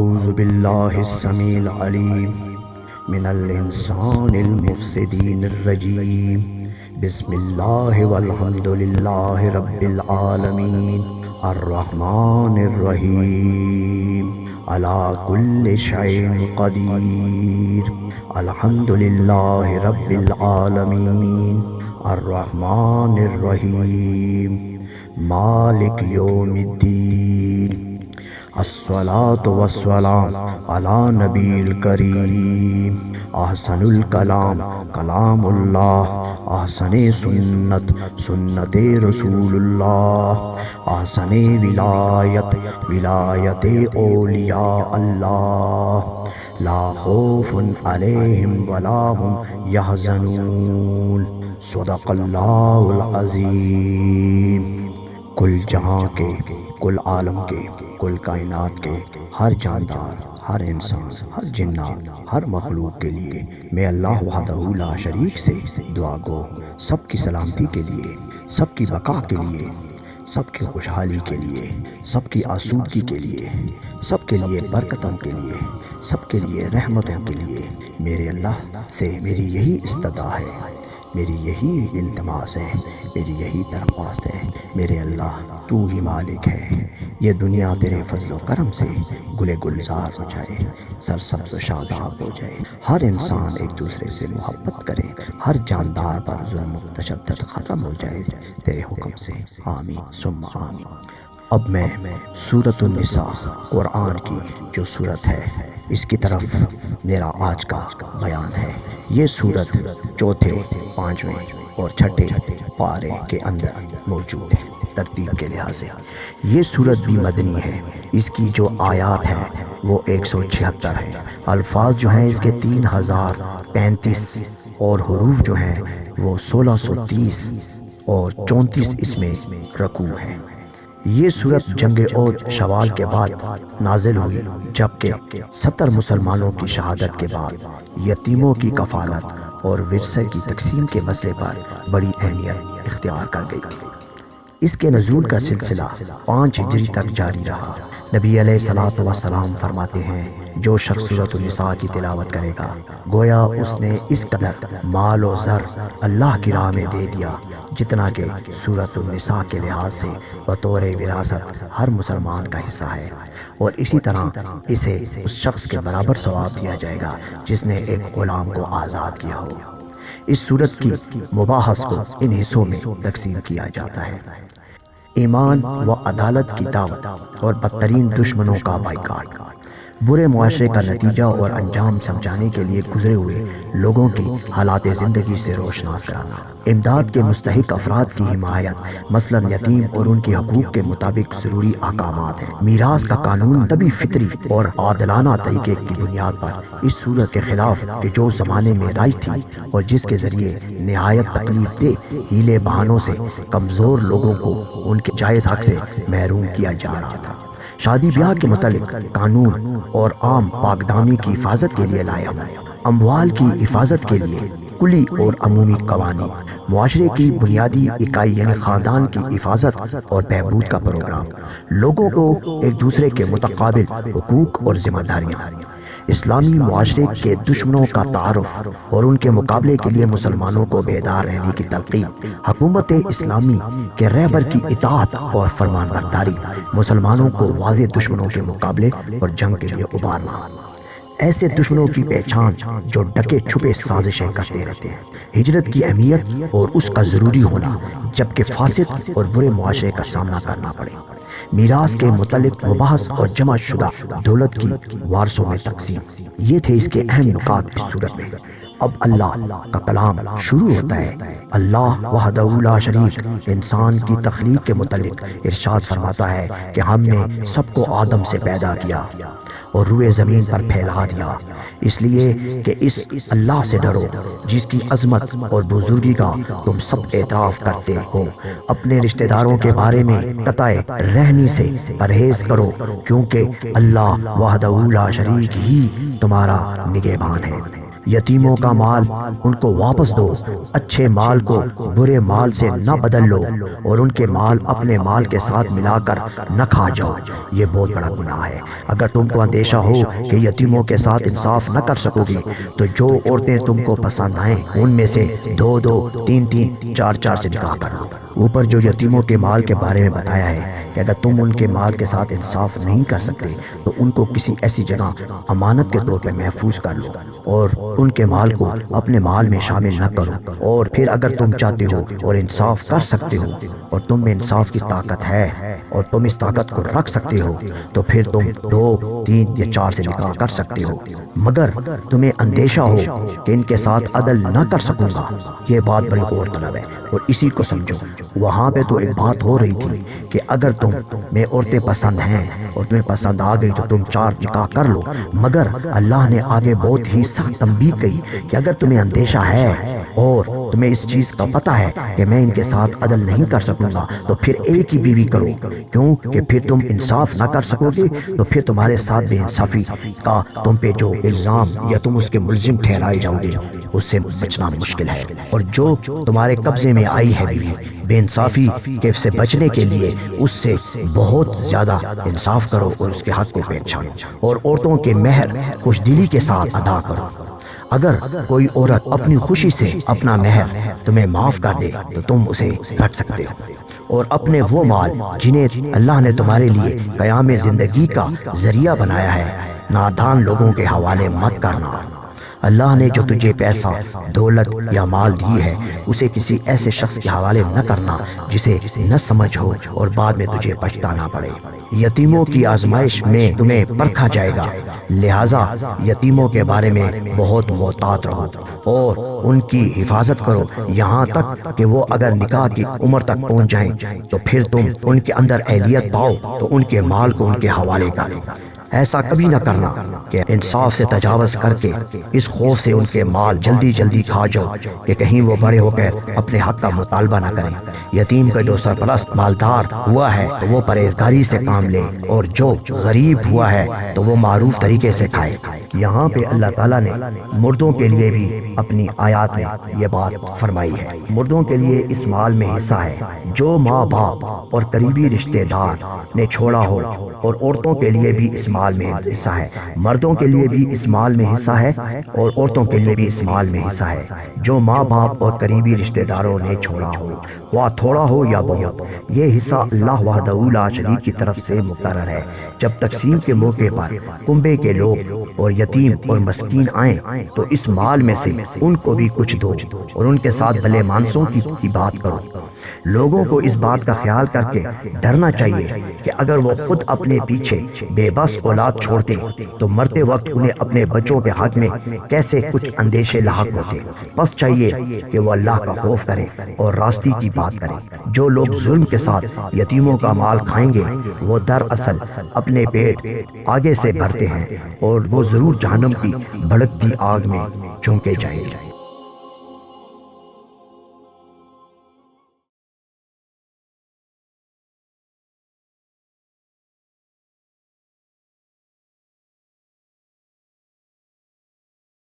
اعوذ باللہ السمیع العلیم من الانسان المفسدین الرجیم بسم اللہ والحمد للہ رب العالمین الرحمن الرحیم علی کل شیء قدیر الحمد للہ رب العالمین الرحمن الرحیم مالک یوم الدین الصلاة والسلام علی نبی الکریم احسن الکلام کلام اللہ احسن سنت سنت رسول اللہ احسن ولایت ولایت اولیاء اللہ لا خوف علیہم ولا هم یحزنون صدق اللہ العظیم۔ کل جہاں کے، کل عالم کے، کل کائنات کے ہر جاندار، ہر انسان، ہر جنات، ہر مخلوق کے لیے میں اللہ وحدہ لا شریک سے دعا گو، سب کی سلامتی کے لیے، سب کی بقا کے لیے، سب کی خوشحالی کے لیے، سب کی آسودگی کے لیے، سب کے لیے برکتوں کے لیے، سب کے لیے رحمتوں کے لیے میرے اللہ سے میری یہی استدعا ہے، میری یہی التماس ہے، میری یہی درخواست ہے۔ میرے اللہ تو ہی مالک ہے، یہ دنیا تیرے فضل و کرم سے گلے گلزار ہو جائے، سرسبز و شاداب ہو جائے، ہر انسان ایک دوسرے سے محبت کرے، ہر جاندار پر ظلم و تشدد ختم ہو جائے تیرے حکم سے، آمین ثم آمین۔ اب میں سورۃ النساء قرآن کی جو سورت ہے اس کی طرف میرا آج کا بیان ہے۔ یہ سورت چوتھے، پانچویں اور چھٹے پارے کے اندر موجود ہے ترتیب کے لحاظ سے۔ یہ سورت بھی مدنی ہے، اس کی جو آیات ہیں وہ 176 ہیں، الفاظ جو ہیں اس کے 3035 اور حروف جو ہیں وہ 1630 اور 34 اس میں رکوع ہیں۔ یہ سورت جنگ احد شوال کے بعد نازل ہوئی، جبکہ 70 مسلمانوں کی شہادت کے بعد یتیموں کی کفالت اور ورثے کی تقسیم کے مسئلے پر بڑی اہمیت اختیار کر گئی تھی۔ اس کے نزول کا سلسلہ 5 ہجری تک جاری رہا۔ نبی علیہ الصلوۃ والسلام فرماتے ہیں جو شخص سورۃ النساء کی تلاوت کرے گا گویا اس نے اس قدر مال و زر اللہ کی راہ میں دے دیا جتنا کہ سورۃ النساء کے لحاظ سے بطور وراثت ہر مسلمان کا حصہ ہے، اور اسی طرح اسے اس شخص کے برابر ثواب دیا جائے گا جس نے ایک غلام کو آزاد کیا ہو۔ اس سورت کی مباحث کو ان حصوں میں تقسیم کیا جاتا ہے: ایمان و عدالت کی دعوت اور بدترین دشمنوں کا بائیکاٹ، برے معاشرے کا نتیجہ اور انجام سمجھانے کے لیے گزرے ہوئے لوگوں کی حالات زندگی سے روشناس کرانا، امداد کے مستحق افراد کی حمایت، مثلا یتیم اور ان کے حقوق کے مطابق ضروری احکامات ہیں۔ میراث کا قانون طبی فطری اور عادلانہ طریقے کی بنیاد پر اس صورت کے خلاف کہ جو زمانے میں رائج تھی اور جس کے ذریعے نہایت تکلیف دہ ہیلے بہانوں سے کمزور لوگوں کو ان کے جائز حق سے محروم کیا جا رہا تھا۔ شادی بیاہ کے متعلق قانون اور عام پاکدامی کی حفاظت کے لیے لایا ہوں، اموال کی حفاظت کے لیے کلی اور عمومی قوانین، معاشرے کی بنیادی اکائی یعنی خاندان کی حفاظت اور بہبود کا پروگرام، لوگوں کو ایک دوسرے کے متقابل حقوق اور ذمہ داریاں، اسلامی معاشرے کے دشمنوں کا تعارف اور ان کے مقابلے کے لیے مسلمانوں کو بیدار رہنے کی تلقین، حکومت اسلامی کے رہبر کی اطاعت اور فرمان برداری، مسلمانوں کو واضح دشمنوں کے مقابلے اور جنگ کے لیے ابھارنا، ایسے دشمنوں کی پہچان جو ڈکے چھپے سازشیں کرتے رہتے ہیں، ہجرت کی اہمیت اور اس کا ضروری ہونا جبکہ فاسد اور برے معاشرے کا سامنا کرنا پڑے، میراث کے متعلق مباحث اور جمع شدہ دولت کی وارثوں میں تقسیم، یہ تھے اس کے اہم نکات اس صورت میں۔ اب اللہ کا کلام شروع ہوتا ہے۔ اللہ وحدہ لا شریک انسان کی تخلیق کے متعلق ارشاد فرماتا ہے کہ ہم نے سب کو آدم سے پیدا کیا اور روئے زمین پر پھیلا دیا، اس لیے کہ اس اللہ سے ڈرو جس کی عظمت اور بزرگی کا تم سب اعتراف کرتے ہو، اپنے رشتہ داروں کے بارے میں قطع رحمی سے پرہیز کرو کیونکہ اللہ وحدہ لا شریک ہی تمہارا نگہبان ہے۔ یتیموں کا مال ان کو واپس دو، اچھے مال کو برے مال سے نہ بدل لو، اور ان کے مال اپنے مال کے ساتھ ملا کر نہ کھا جاؤ، یہ بہت بڑا گناہ ہے۔ اگر تم کو اندیشہ ہو کہ یتیموں کے ساتھ انصاف نہ کر سکو گی تو جو عورتیں تم کو پسند آئیں ان میں سے 2-2، 3-3، 4-4 سے نکاح کرو۔ اوپر جو یتیموں کے مال کے بارے میں بتایا ہے کہ اگر تم ان کے مال کے ساتھ انصاف نہیں کر سکتے تو ان کو کسی ایسی جگہ امانت کے طور پہ محفوظ کر لو اور ان کے مال کو اپنے مال میں شامل نہ کرو۔ اور پھر اگر تم چاہتے ہو اور انصاف کر سکتے ہو اور تم میں انصاف کی طاقت ہے اور تم اس طاقت کو رکھ سکتے ہو تو پھر تم 2، 3 یا 4 سے نکاح کر سکتے ہو۔ مگر تمہیں اندیشہ ہو کہ ان کے ساتھ عدل نہ کر سکوں گا، یہ بات بڑی غور طلب ہے اور اسی کو سمجھو۔ وہاں پہ تو ایک بات ہو رہی تھی کہ اگر تم میں عورتیں پسند ہیں اور تمہیں پسند آ گئی تو تم 4 نکاح کر لو، مگر اللہ نے آگے بہت ہی سخت تنبیہ کی کہ اگر تمہیں اندیشہ ہے اور تمہیں اس چیز کا پتہ ہے کہ میں ان کے ساتھ عدل نہیں کر سکوں گا تو پھر ایک ہی بیوی کرو، کیوں کہ پھر تم انصاف نہ کر سکو گے تو پھر تمہارے ساتھ بے انصافی کا تم پہ جو الزام یا تم اس کے ملزم ٹھہرائے جاؤ گے اس سے بچنا مشکل ہے۔ اور جو تمہارے قبضے میں آئی ہے بیوی، بے انصافی کے سے بچنے کے لیے اس سے بہت زیادہ انصاف کرو اور اس کے حق کو پہچانو اور عورتوں کے مہر خوش دلی کے ساتھ ادا کرو۔ اگر کوئی عورت اپنی خوشی سے اپنا مہر تمہیں معاف کر دے تو تم اسے رکھ سکتے ہو، اور اپنے وہ مال جنہیں اللہ نے تمہارے لیے قیام زندگی کا ذریعہ بنایا ہے نادان لوگوں کے حوالے مت کرنا۔ اللہ نے جو تجھے پیسہ، دولت یا مال دی ہے اسے کسی ایسے شخص کے حوالے نہ کرنا جسے نہ سمجھ ہو اور بعد میں تجھے پچھتانا پڑے۔ یتیموں کی آزمائش میں تمہیں پرکھا جائے گا، لہٰذا یتیموں کے بارے میں بہت محتاط رہو اور ان کی حفاظت کرو یہاں تک کہ وہ اگر نکاح کی عمر تک پہنچ جائیں تو پھر تم ان کے اندر اہلیت پاؤ تو ان کے مال کو ان کے حوالے کرو۔ ایسا کبھی نہ کرنا کہ انصاف سے تجاوز کر کے اس خوف سے ان کے مال جلدی جلدی کھا جاؤ کہ کہیں وہ بڑے ہو کر اپنے حق کا مطالبہ نہ کریں۔ یتیم کا جو سرپرست مالدار ہوا ہے تو وہ پرہیزگاری سے کام لے، اور جو غریب ہوا ہے تو وہ معروف طریقے سے کھائے۔ یہاں پہ اللہ تعالیٰ نے مردوں کے لیے بھی اپنی آیات میں یہ بات فرمائی ہے۔ مردوں کے لیے اس مال میں حصہ ہے جو ماں باپ اور قریبی رشتہ دار نے چھوڑا ہو، اور عورتوں کے لیے بھی اس مال میں حصہ ہے۔ مردوں کے لیے بھی اس مال میں حصہ ہے اور عورتوں کے لیے بھی اس مال میں حصہ ہے جو ماں باپ اور قریبی رشتہ داروں نے چھوڑا ہو، خواہ تھوڑا ہو یا بہت۔ یہ حصہ اللہ وحدہ لا شریک کی طرف سے مقرر ہے۔ جب تقسیم کے موقع پر کنبے کے لوگ اور یتیم اور مسکین آئیں تو اس مال میں سے ان کو بھی کچھ دو اور ان کے ساتھ بھلے مانسوں کی بات کرو۔ لوگوں کو اس بات کا خیال کر کے ڈرنا چاہیے کہ اگر وہ خود اپنے پیچھے بے بس اولاد چھوڑتے تو مرتے وقت انہیں اپنے بچوں کے حق میں کیسے کچھ اندیشے لاحق ہوتے۔ بس چاہیے کہ وہ اللہ کا خوف کریں اور راستی کی بات کریں۔ جو لوگ ظلم کے ساتھ یتیموں کا مال کھائیں گے وہ دراصل اپنے پیٹ آگے سے بھرتے ہیں اور وہ ضرور جہنم کی بھڑکتی آگ میں جھونکے جائیں گے۔